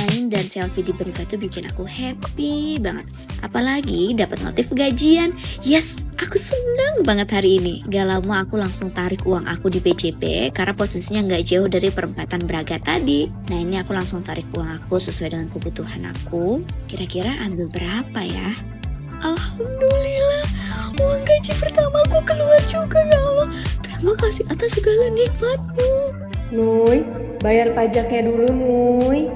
main dan selfie di berita tuh bikin aku happy banget. Apalagi dapat notif gajian. Yes, aku senang banget hari ini. Gak lama aku langsung tarik uang aku di BCP karena posisinya gak jauh dari perempatan Braga tadi. Nah ini aku langsung tarik uang aku sesuai dengan kebutuhan aku. Kira-kira ambil berapa ya? Alhamdulillah, uang gaji pertama aku keluar juga ya Allah. Terima kasih atas segala nikmatmu. Nuy, bayar pajaknya dulu Nuy.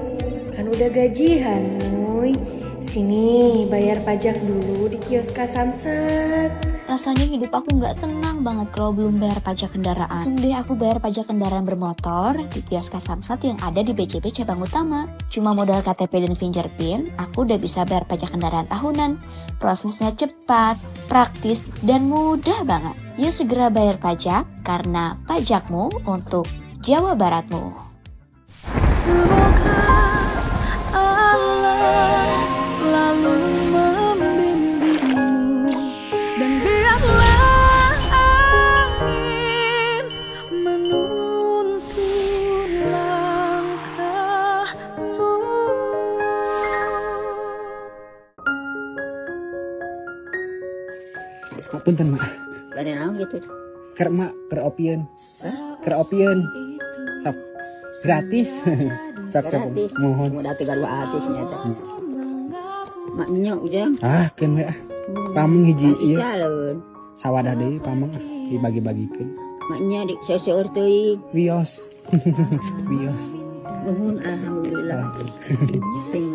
Kan udah gajian Nuy. Sini bayar pajak dulu di kios Samsat. Rasanya hidup aku nggak tenang banget kalau belum bayar pajak kendaraan. Langsung deh aku bayar pajak kendaraan bermotor di kios Samsat yang ada di BCP cabang utama. Cuma modal KTP dan fingerprint, aku udah bisa bayar pajak kendaraan tahunan. Prosesnya cepat, praktis, dan mudah banget. Yuk segera bayar pajak karena pajakmu untuk Jawa Baratmu. Semoga Allah selalu membimbingmu dan biarlah angin menuntun langkahmu. Punten mak. Ada naon gitu. Ker mak keropieun. Keropieun. Sok gratis. Sok Gratis. mohon. Modal 3 atus nyata. Maknya ujang. Keun we pameng hiji ieu. Jalan. Sawadah deui pameng dibagi-bagikeun. Maknya di seueur teuing. Wios. Wios. Nuhun alhamdulillah. Sing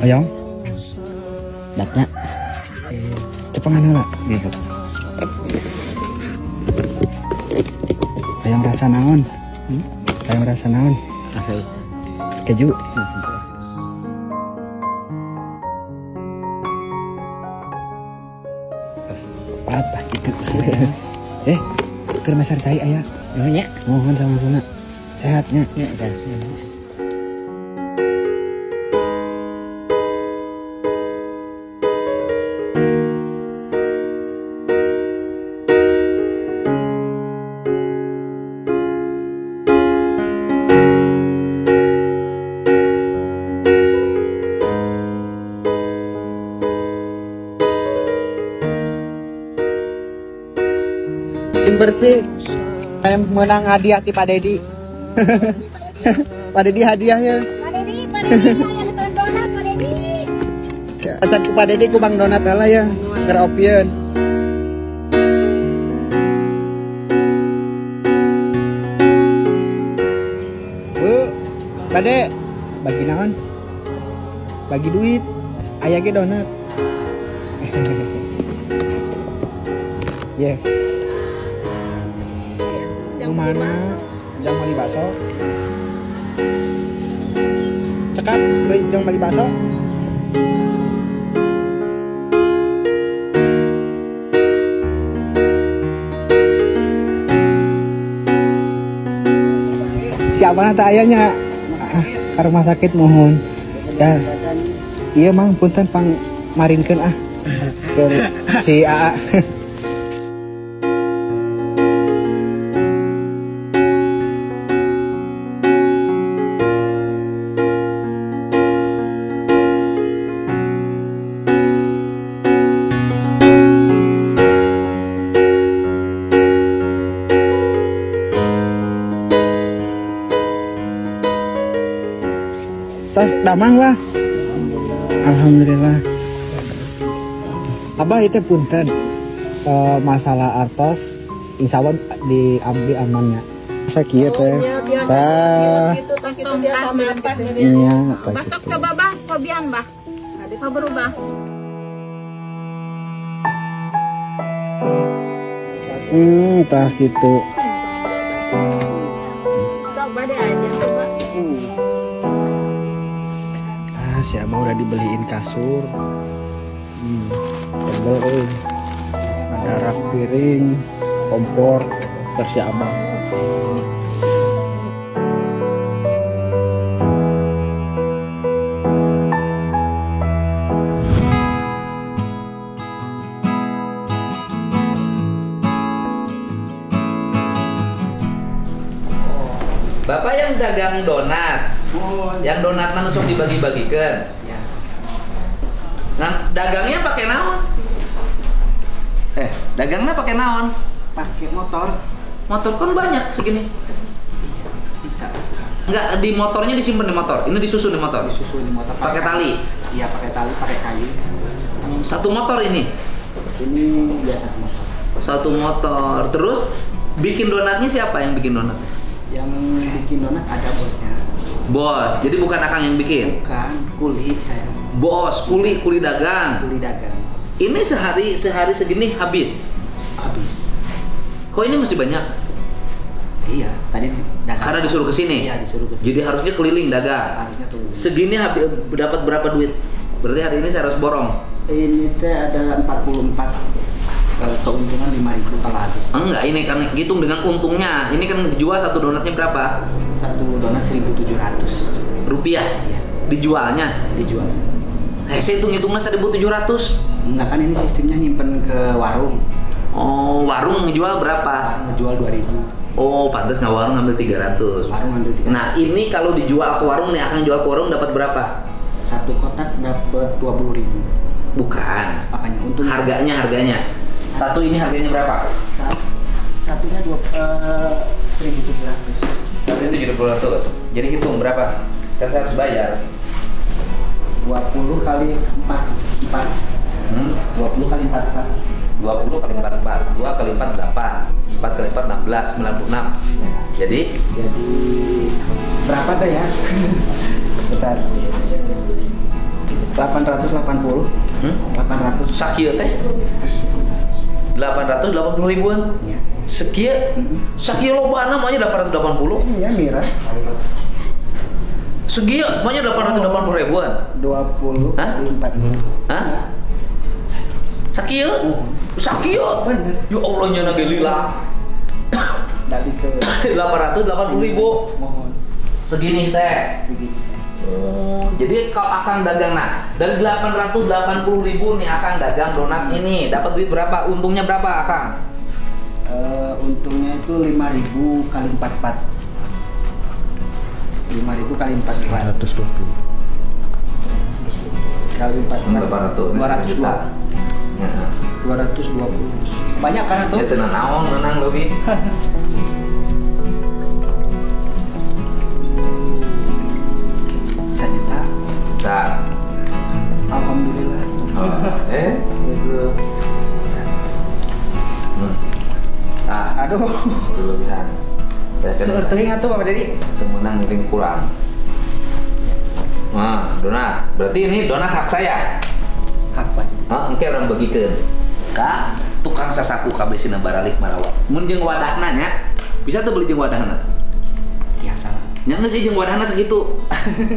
Oyong. datna. Cepengan heula. Oyong rasa naon? Oyong rasa naon? Keju. Apa gitu? Keur mesar cai aya. Nya. Mohon sama Suna. Sehatnya. Nya. Cing bersih kayak menang hadiah ti Pak Dedi. Pak Dedi hadiahnya. Pak Dedi, saya donat Pak Dedi. Acan ku Pak Dedi ku Bang Donat lah ya. Keropieun. Bu, Pade, bagi naon? Bagi duit. Aya ge donat. Yeah. Mana jam beli bakso? Cekap beli jam beli bakso. Siapa nata ayahnya? Ke rumah sakit mohon. Ya, iya mang punten pang marinkeun ke si AA. Tos damang lah. Alhamdulillah. Abah itu punten masalah artos insya Allah diambil amannya. Sakieu teh. Tah. Itu tas itu biasa makan. Iya, Besok coba bah, kobian bah. Kau berubah. Tah gitu. Sok badai aja coba. Si Abah udah dibeliin kasur. Tebel, ada rak piring, kompor, versi Abah. Bapak yang dagang donat. Oh, Yang donat langsung dibagi-bagikan. ya. Nah, dagangnya pakai naon? Dagangnya pakai naon? Pakai motor Motor kan banyak segini. bisa. Enggak, di motornya disimpan di motor. Ini disusun di motor. Disusul di motor Pakai tali. Iya, pakai tali, pakai kayu. Satu motor ini. Ini ya satu motor. Satu motor. Terus bikin donatnya siapa yang bikin donat? Yang bikin donat ada bosnya. Bos. Jadi bukan akang yang bikin. Bukan, kuli saya. Bos, kuli dagang. Kuli dagang. Ini sehari segini habis. Habis. Kok ini masih banyak? Iya, tadi dagang. Karena disuruh ke sini. Iya, disuruh ke sini. Jadi harusnya keliling dagang. Harusnya tuh. Segini habis dapat berapa duit? Berarti hari ini saya harus borong. Ini teh ada 44. Keuntungan 5.000 kalau habis. Enggak, ini kan hitung dengan untungnya. Ini kan dijual satu donatnya berapa? Satu donat 1.700 Rupiah. Iya. Dijualnya. Dijual. Saya hitung-hitungnya 1.700. Enggak, kan ini sistemnya nyimpen ke warung. Oh, warung ngejual berapa? Warung ngejual 2.000. Oh, pantas nggak warung ngambil 300. Warung ngambil 300. Nah, ini kalau dijual ke warung nih, akan jual ke warung dapat berapa? Satu kotak dapat 20.000. Bukan. Makanya untung Harganya. Satu ini harganya berapa? satunya 1.700. Satu itu 700. Jadi hitung berapa? Saya harus bayar. 20 kali 4. 20 kali 4. 20 kali 4, 2 kali 4, 8. 4 kali 4, 16, 96. Jadi berapa deh ya? Besar. 880. 800. sakieu teh 880 ribuan. Ya. Sakieu loba namanya 880. Iya, mira. Sekieu namanya 880 ribuan. 20 Hah? kali 4. Hah? Sakieu? Sakieu? Bener. Ya Allah nya nage lila. Dari ke 880 ribu. mohon. Segini teh. Oh, jadi kalau akan dagang, nah dari 880 ribu nih akan dagang donat ini dapat duit berapa? Untungnya berapa Akang? Untungnya itu 5.000 kali 44. 5.000 kali 44. 120. Kali 44. 800, ini 1 juta. 220. Banyak kan tuh? Ya tenang naon, menang lebih. Sejuta. Tak. Alhamdulillah. Itu. Aduh. Berlebihan. Teuing atuh Bapak Dedi. Menang mungkin kurang. Nah, donat. Berarti ini donat hak saya. Hak Pak. Engke orang bagikeun. Kak, tukang sasaku kabeh sina baralik marawa. Mun jeung wadahna nya, bisa tuh beli jeung wadahna. Biasa lah. Nya geus jeung wadahna segitu.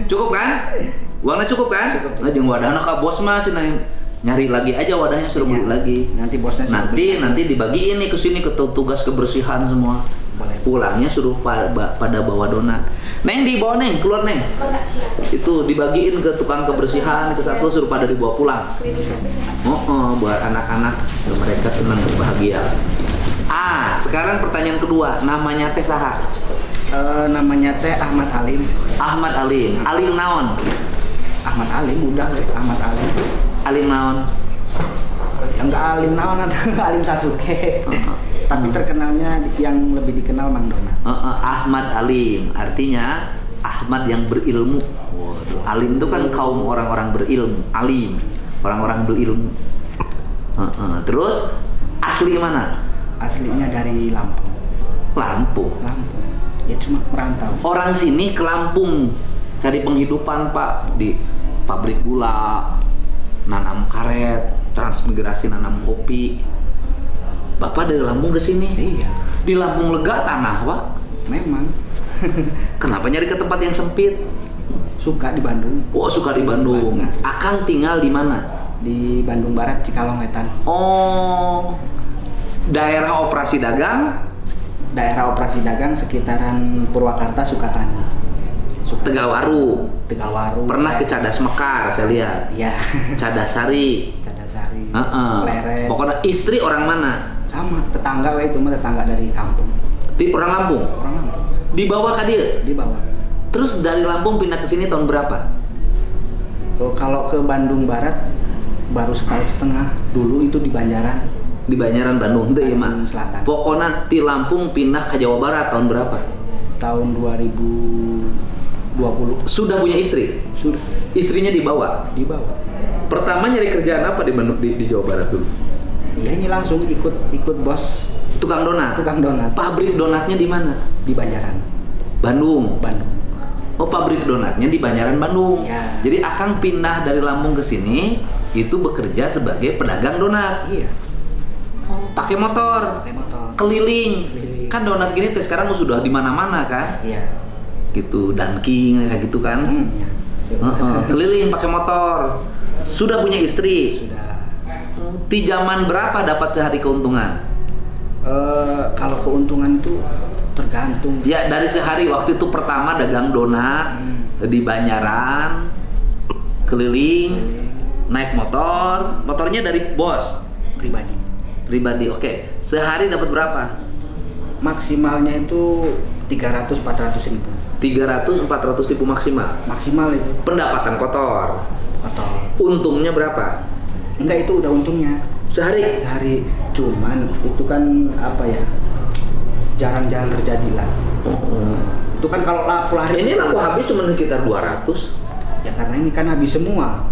Cukup kan? Uangnya cukup kan? Cukup. Nah, jeung wadahna ka bos mah sina nyari lagi aja wadahnya suruh beli lagi. Nanti bosnya suruh beli. Nanti dibagiin nih ke sini ke tugas kebersihan semua. Boleh. Pulangnya suruh pada bawa donat. Neng dibawa Neng, keluar Neng. Itu dibagiin ke tukang kebersihan, ke satu suruh pada dibawa pulang. Buat anak-anak mereka senang berbahagia. Sekarang pertanyaan kedua, namanya teh saha? Namanya teh Ahmad Alim. Ahmad Alim. Alim naon? Ahmad Alim udah we, Ahmad Alim. Alim naon? Ya enggak Alim naon Alim Sasuke. Tapi terkenalnya yang lebih dikenal Mang Donat. Ahmad Alim, artinya Ahmad yang berilmu. Waduh, Alim itu kan kaum orang-orang berilmu. Alim, orang-orang berilmu. Terus asli mana? Aslinya dari Lampung. Lampung. Lampung. Ya cuma merantau. Orang sini ke Lampung cari penghidupan Pak, di pabrik gula, nanam karet, transmigrasi nanam kopi. Bapak dari Lampung ke sini? Iya. Di Lampung lega tanah, Pak. Memang. Kenapa nyari ke tempat yang sempit? Suka di Bandung. Oh, suka di Bandung. Akang tinggal di mana? Di Bandung Barat, Cikalong Wetan. Oh. Daerah operasi dagang? Daerah operasi dagang sekitaran Purwakarta, Sukatani. Tegalwaru. Tegalwaru. Pernah ke Cadas Mekar, saya lihat. Iya. Cadasari. Cadasari. Pleret. Pokoknya istri orang mana? Sama, tetangga we itu mah tetangga dari kampung. Orang Lampung. Orang Lampung. Dibawa ke dia? Dibawa. Terus dari Lampung pindah ke sini tahun berapa? Oh, kalau ke Bandung Barat baru setahun setengah. Dulu itu di Banjaran. Di Banjaran Bandung itu ya Bandung mah. Selatan. Pokoknya di Lampung pindah ke Jawa Barat tahun berapa? Tahun 2020. Sudah punya istri? Sudah. Istrinya dibawa? Dibawa. Pertama nyari kerjaan apa di Bandung di Jawa Barat dulu? Iya, ini langsung ikut bos Tukang donat. tukang donat Pabrik donatnya di mana? di Banjaran, Bandung. Bandung. Oh, pabrik donatnya di Banjaran Bandung. Ya. Jadi Akang pindah dari Lampung ke sini itu bekerja sebagai pedagang donat. Iya. Pakai motor, Pakai motor. keliling. Keliling. Kan donat gini teh sekarang sudah di mana-mana kan? Iya. Gitu, Dunkin kayak gitu kan. Ya. Keliling pakai motor. Sudah punya istri. Sudah. Di zaman berapa dapat sehari keuntungan? Kalau keuntungan itu tergantung. Ya dari sehari waktu itu pertama dagang donat di Banjaran, keliling, naik motornya dari bos pribadi. Oke, sehari dapat berapa? Maksimalnya itu 300-400 ribu. 300-400 ribu maksimal. Maksimal itu. Pendapatan kotor. Atau Untungnya berapa? enggak, itu udah untungnya. Sehari? Sehari. Cuman itu kan apa ya? Jarang-jarang terjadi lah. Itu kan kalau laku laris. Ini laku habis cuma sekitar 200. Ya karena ini kan habis semua.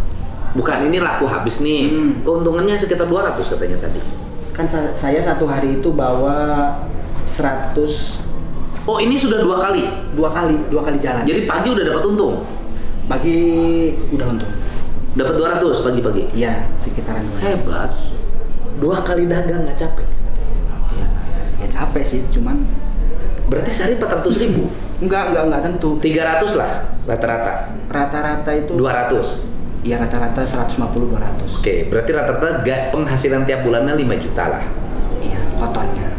Bukan, ini laku habis nih. Keuntungannya sekitar 200 katanya tadi. Kan saya satu hari itu bawa 100. Oh, ini sudah dua kali jalan. Jadi pagi udah dapat untung. Pagi udah untung. Dapat 200 pagi-pagi. Iya, sekitaran 200. Hebat. 2 kali dagang nggak capek. Ya capek sih, cuman Berarti sehari 400 ribu? enggak tentu. 300 lah rata-rata. Rata-rata itu 200. Iya, rata-rata 150-200. Oke, berarti rata-rata penghasilan tiap bulannya 5 juta lah. Iya, kotornya.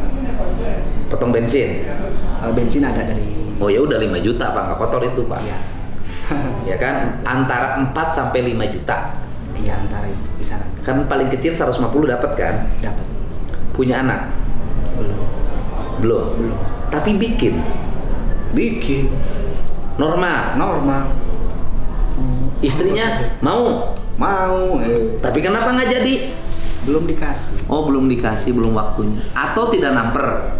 Potong bensin. Bensin ada dari. Oh ya udah 5 juta Pak, nggak kotor itu Pak. Iya. Ya kan antara 4 sampai 5 juta. Iya, antara itu kisaran. Kan paling kecil 150 dapat kan? Dapat. Punya anak? Belum. Belum. Tapi bikin. Normal. Istrinya mau. Tapi kenapa nggak jadi? Belum dikasih. Oh, belum dikasih, belum waktunya. Atau tidak namper?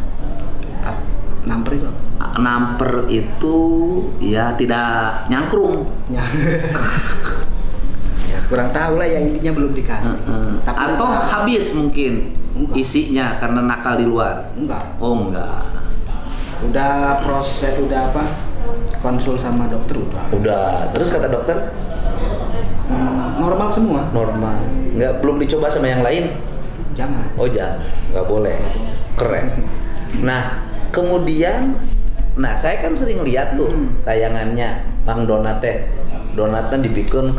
Namper itu apa? Namper itu ya tidak nyangkrung. Ya. Ya kurang tahu lah ya, intinya belum dikasih. Tapi atau habis mungkin isinya karena nakal di luar. Enggak. Oh enggak. Udah proses, udah apa? Konsul sama dokter udah. Udah. Terus kata dokter? Normal semua. Normal. Enggak, belum dicoba sama yang lain? Jangan. Oh jangan. Nggak boleh. Keren. Nah, kemudian saya kan sering lihat tuh tayangannya Bang Donat teh. Donatnya dibikin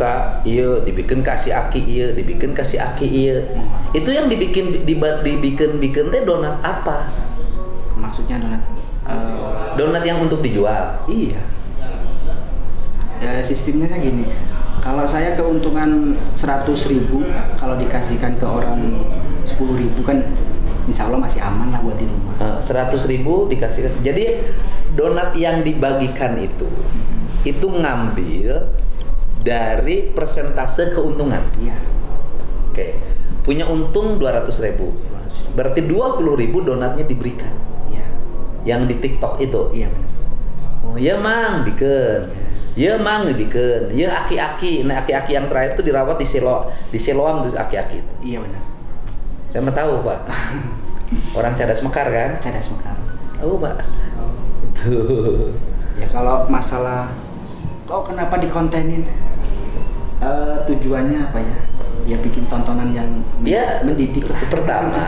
kasih aki iya. Itu yang dibikin teh donat apa? Maksudnya donat donat yang untuk dijual. Iya. Ya sistemnya kan gini. Kalau saya keuntungan 100.000, kalau dikasihkan ke orang 10.000 kan insya Allah masih aman lah buat di rumah. 100.000 dikasihkan. Jadi donat yang dibagikan itu ngambil dari persentase keuntungan. Iya. Oke. Punya untung 200.000. Berarti 20.000 donatnya diberikan. Iya. Yang di TikTok itu. Iya benar. Oh ya mang bikin. Ya mang bikin. Ya aki-aki. Nah aki-aki yang terakhir itu dirawat di Siloam terus aki-aki. Iya benar. Saya mau tahu Pak. Orang Cadas Mekar kan? Cadas Mekar. Oh Pak. Tuh. Ya kalau masalah kenapa dikontenin? Tujuannya apa ya? Ya bikin tontonan yang mendidik lah. Pertama,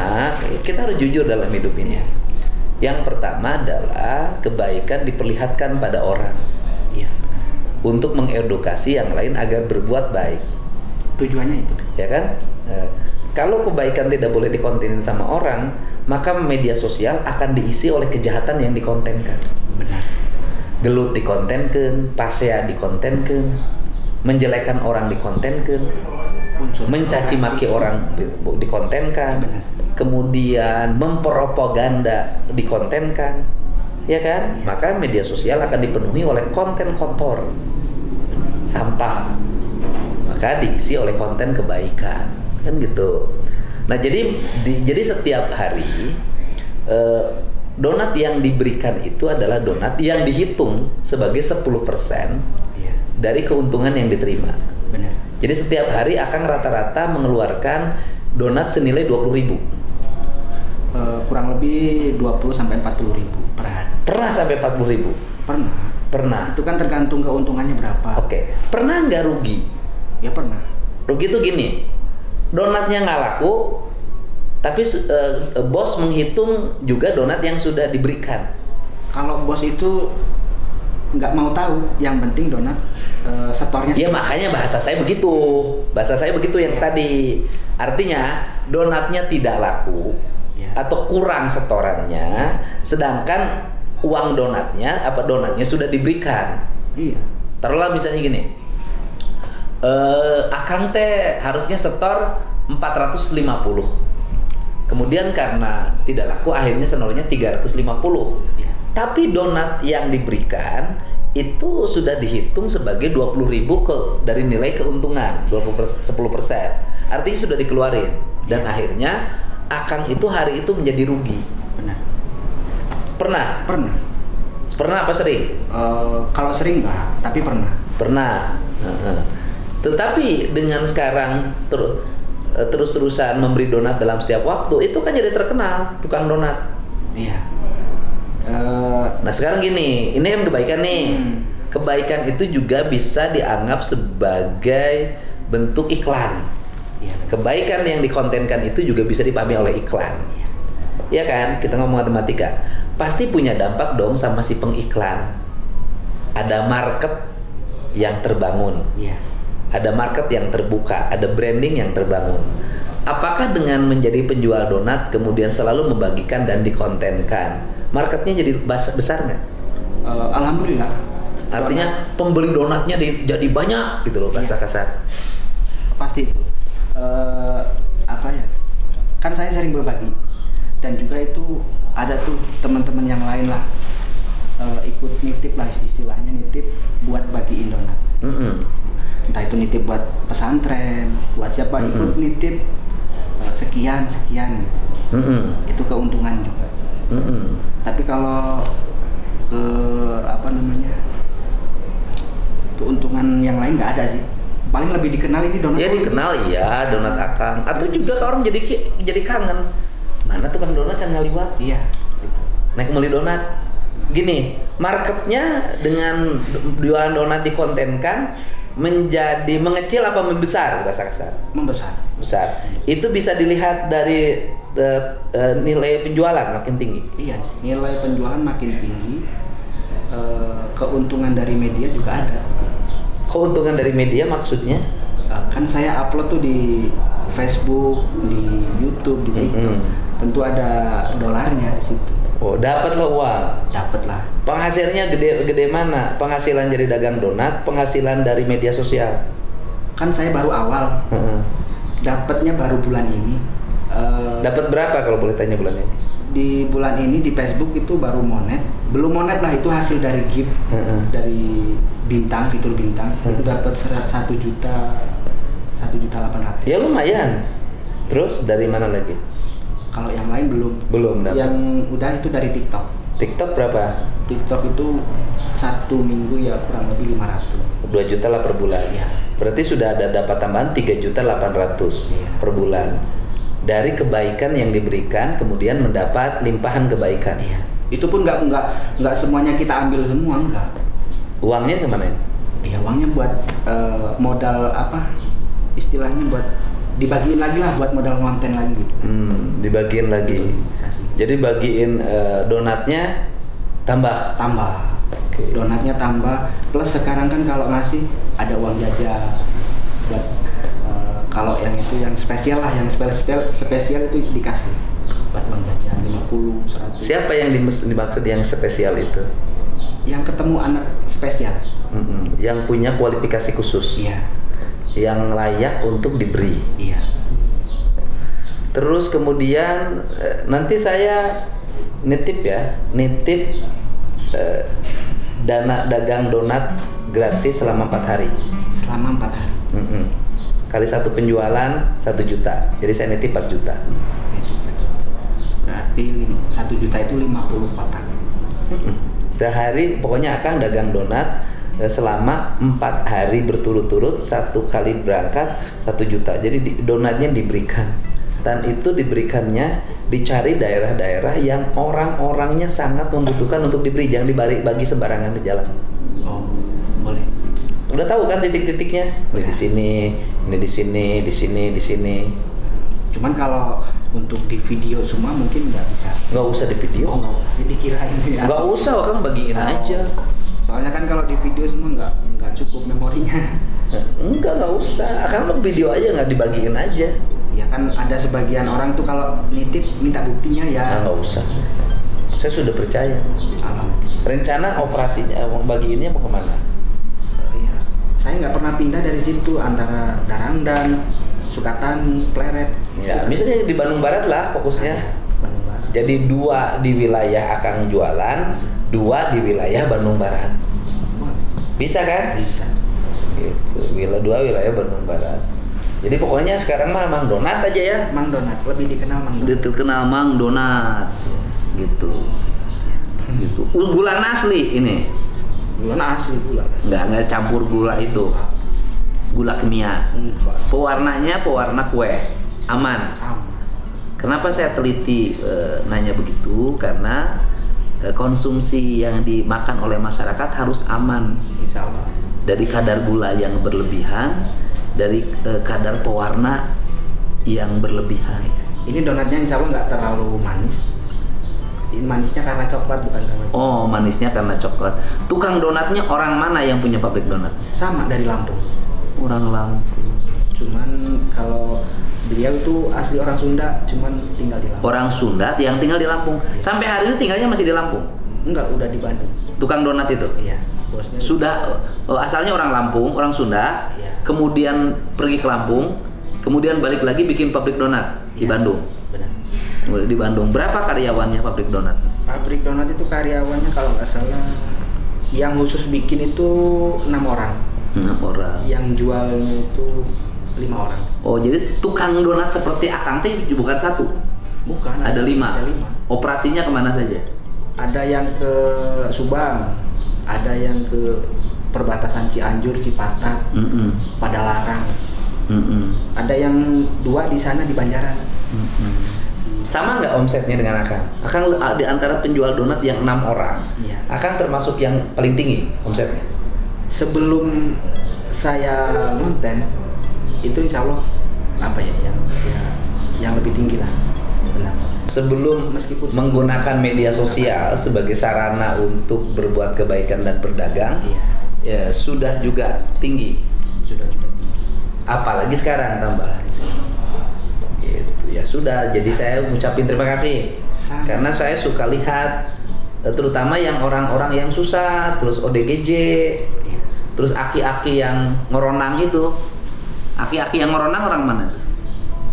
kita harus jujur dalam hidup ini. Yang pertama adalah kebaikan diperlihatkan pada orang. Iya. Untuk mengedukasi yang lain agar berbuat baik. Tujuannya itu. Ya kan? Kalau kebaikan tidak boleh dikontenin sama orang, maka media sosial akan diisi oleh kejahatan yang dikontenkan. Benar. Gelut dikontenkan, pasea dikontenkan, menjelekan orang dikontenkan, mencaci maki orang dikontenkan, kemudian mempropaganda dikontenkan. ya kan? Maka media sosial akan dipenuhi oleh konten kotor, sampah. Maka diisi oleh konten kebaikan, kan gitu. Nah, jadi setiap hari donat yang diberikan itu adalah donat yang dihitung sebagai 10% dari keuntungan yang diterima. Benar. Jadi setiap hari Akang rata-rata mengeluarkan donat senilai 20.000. Kurang lebih 20 sampai 40.000 per hari. Pernah sampai 40.000? Pernah. Pernah. Itu kan tergantung keuntungannya berapa. Oke. Pernah nggak rugi? Ya pernah. Rugi itu gini, donatnya nggak laku, tapi bos menghitung juga donat yang sudah diberikan. Kalau bos itu nggak mau tahu, yang penting donat setornya. Ya makanya bahasa saya begitu yang tadi. Artinya donatnya tidak laku atau kurang setorannya, sedangkan uang donatnya sudah diberikan. Iya. Taruhlah misalnya gini, Akang teh harusnya setor 450. Kemudian karena tidak laku akhirnya senornya 350. Ya. Tapi donat yang diberikan itu sudah dihitung sebagai 20.000 dari nilai keuntungan 10%. Artinya sudah dikeluarin dan akhirnya Akang itu hari itu menjadi rugi. Benar. Pernah? Pernah. Pernah apa sering? Kalau sering enggak, tapi pernah. Pernah. Tetapi dengan sekarang terus-terusan memberi donat dalam setiap waktu, itu kan jadi terkenal tukang donat. Iya. Nah sekarang gini, ini kan kebaikan nih. Kebaikan itu juga bisa dianggap sebagai bentuk iklan. Iya. Kebaikan yang dikontenkan itu juga bisa dipahami oleh iklan. Ya kan? Kita ngomong matematika, pasti punya dampak dong sama si pengiklan. Ada market yang terbangun. Iya. Ada market yang terbuka, ada branding yang terbangun. Apakah dengan menjadi penjual donat kemudian selalu membagikan dan dikontenkan, marketnya jadi besar nggak? Alhamdulillah. Artinya pembeli donatnya jadi banyak gitu loh, bahasa kasar. Pasti itu. Apa ya? Kan saya sering berbagi dan juga itu ada tuh teman-teman yang lain lah ikut nitip lah, istilahnya nitip buat bagiin donat. Entah itu nitip buat pesantren, buat siapa, ikut nitip sekian. Itu keuntungan juga. Tapi kalau keuntungan yang lain nggak ada sih. Paling lebih dikenal ini donat. Ya dikenal iya donat Akang. Atau juga orang jadi kangen. Mana tukang donat yang ngaliwat? Iya. Gitu. Naik beli donat. Gini, marketnya dengan jualan donat dikontenkan menjadi mengecil apa membesar bahasa kasar? Membesar. Besar. Itu bisa dilihat dari nilai penjualan makin tinggi. Iya, nilai penjualan makin tinggi. Keuntungan dari media juga ada. Keuntungan dari media maksudnya? Kan saya upload tuh di Facebook, di YouTube, di TikTok. Tentu ada dolarnya di situ. Oh, dapat lo uang. Dapat lah. Penghasilannya gede mana? Penghasilan jadi dagang donat, penghasilan dari media sosial. Kan saya baru awal. Dapatnya baru bulan ini. Dapat berapa kalau boleh tanya bulan ini? Di bulan ini di Facebook itu baru monet. Belum monet lah, itu hasil dari gift dari bintang, fitur bintang. Itu dapat 1.800.000. Ya lumayan. Terus dari mana lagi? Kalau yang lain belum dapat. Yang udah itu dari TikTok. TikTok berapa? TikTok itu 1 minggu ya kurang lebih 500. 2 juta lah per bulan. Ya. Berarti sudah ada dapat tambahan 3.800.000 per bulan. Dari kebaikan yang diberikan kemudian mendapat limpahan kebaikan. Iya. Itu pun nggak semuanya kita ambil semua, enggak. Uangnya kemana? Ya uangnya buat modal apa? Istilahnya buat dibagiin lagi lah buat modal konten lagi gitu. Dibagiin lagi. Jadi bagiin donatnya tambah. Okay. Donatnya tambah. Plus sekarang kan kalau ngasih ada uang jajan buat kalau yang itu yang spesial lah, yang spesial itu dikasih buat uang jajan 50, 100. Siapa yang dimaksud yang spesial itu? Yang ketemu anak spesial. Yang punya kualifikasi khusus. Iya. Yang layak untuk diberi. Iya. Terus kemudian nanti saya nitip dana dagang donat gratis selama 4 hari. Selama 4 hari. Kali satu penjualan 1 juta. Jadi saya nitip 4 juta. Berarti 1 juta itu 50 kotak. Sehari pokoknya Akang dagang donat selama 4 hari berturut-turut, 1 kali berangkat 1 juta. Jadi donatnya diberikan. Dan itu diberikannya dicari daerah-daerah yang orang-orangnya sangat membutuhkan untuk diberi, jangan bagi sembarangan di jalan. Oh, boleh. Udah tahu kan titik-titiknya? Ini di sini, ini di sini, di sini, di sini. Cuman kalau untuk di video semua mungkin nggak bisa. Nggak usah di video. Oh, nggak. Jadi kirain ya. Nggak usah, kan bagiin aja. Soalnya kan kalau di video semua nggak cukup memorinya. Nggak usah. Kan video aja nggak dibagiin aja. Ya kan ada sebagian orang tuh kalau nitip minta buktinya ya. Nggak usah. Saya sudah percaya. Rencana operasinya, bagiinnya mau kemana? Ya, saya nggak pernah pindah dari situ antara Darandan, Sukatani, Pleret. Ya, misalnya di Bandung Barat lah fokusnya. Bandung Barat. Jadi 2 di wilayah Akang jualan, 2 di wilayah Bandung Barat. Bisa kan? Bisa. Gitu. 2 wilayah Bandung Barat. Jadi pokoknya sekarang mah Mang Donat aja ya. Mang Donat, lebih dikenal Mang Donat. Terkenal Mang Donat. Gitu. Gitu. Gula asli ini. Gula asli gula. Nggak campur gula itu. Gula kimia. Pewarnanya pewarna kue. Aman. Kenapa saya teliti nanya begitu? Karena konsumsi yang dimakan oleh masyarakat harus aman. Insya Allah. Dari kadar gula yang berlebihan, dari kadar pewarna yang berlebihan. Ini donatnya insya Allah nggak terlalu manis. Ini manisnya karena coklat bukan karena. Oh, manisnya karena coklat. Tukang donatnya orang mana yang punya pabrik donat? Sama dari Lampung. Orang Lampung. Cuman kalau beliau itu asli orang Sunda, cuman tinggal di Lampung. Orang Sunda yang tinggal di Lampung. Sampai hari ini tinggalnya masih di Lampung? Enggak, udah di Bandung. Tukang donat itu? Iya. Bosnya sudah asalnya orang Lampung, orang Sunda, iya. Kemudian pergi ke Lampung, kemudian balik lagi bikin pabrik donat di Bandung. Benar. Di Bandung. Berapa karyawannya pabrik donat? Pabrik donat itu karyawannya kalau nggak salah yang khusus bikin itu 6 orang. 6 orang. Yang jualnya itu 5 orang. Oh, jadi tukang donat seperti Akang teh bukan 1? Bukan. Ada 5. Ada 5. Operasinya kemana saja? Ada yang ke Subang, ada yang ke perbatasan Cianjur, Cipatat, Padalarang. Ada yang 2 di sana di Banjaran. Sama nggak omsetnya dengan Akang? Akang di antara penjual donat yang 6 orang, iya. Akang termasuk yang paling tinggi omsetnya? Sebelum saya ngonten, itu insya Allah apa ya yang lebih tinggi lah. Benar. Sebelum menggunakan media sosial sebagai sarana untuk berbuat kebaikan dan berdagang, iya. Ya, sudah juga tinggi. Sudah juga tinggi. Apalagi sekarang tambah. Gitu. Ya sudah, jadi saya ucapin terima kasih. Karena saya suka lihat terutama yang orang-orang yang susah, terus ODGJ, terus aki-aki yang ngeronang itu. Aki-aki yang ngeronang orang mana?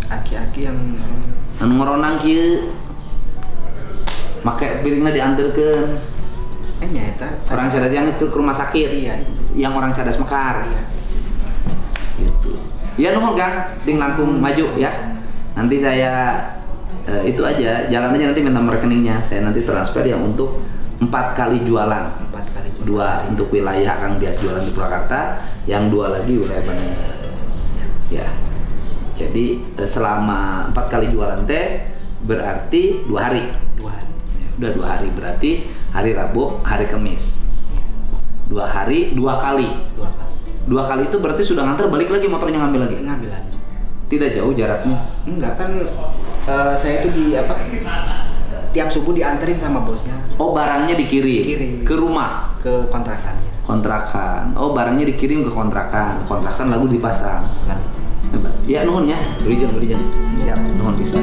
Aki-aki yang ngeronang kieu make piringna diantarkeun. Nyata Orang cadas yang itu ke rumah sakit. Iya. Yang orang cadas mekar. Iya. Gitu. Ya nuhun Kang, sing langkung maju ya. Nanti saya itu aja, jalan aja nanti minta rekeningnya. Saya nanti transfer yang untuk 4 kali jualan. 4 kali. 2 untuk wilayah Kang biasa jualan di Purwakarta, yang 2 lagi wilayah Bandung. Ya. Jadi selama 4 kali jualan teh berarti 2 hari. 2 hari. Udah 2 hari, berarti hari Rabu, hari Kamis. 2 hari, 2 kali. 2 kali. 2 kali itu berarti sudah nganter, balik lagi motornya ngambil lagi. Ngambil lagi. Tidak jauh jaraknya. Enggak kan, saya itu di apa? Tiap subuh dianterin sama bosnya. Oh, barangnya dikirim. Dikirim. Ke rumah. Ke kontrakannya. Kontrakan. Oh, barangnya dikirim ke kontrakan. Kontrakan lalu dipasang. Nah. Hebat. Ya nuhun ya. Berijan. Siap. Nuhun bisa.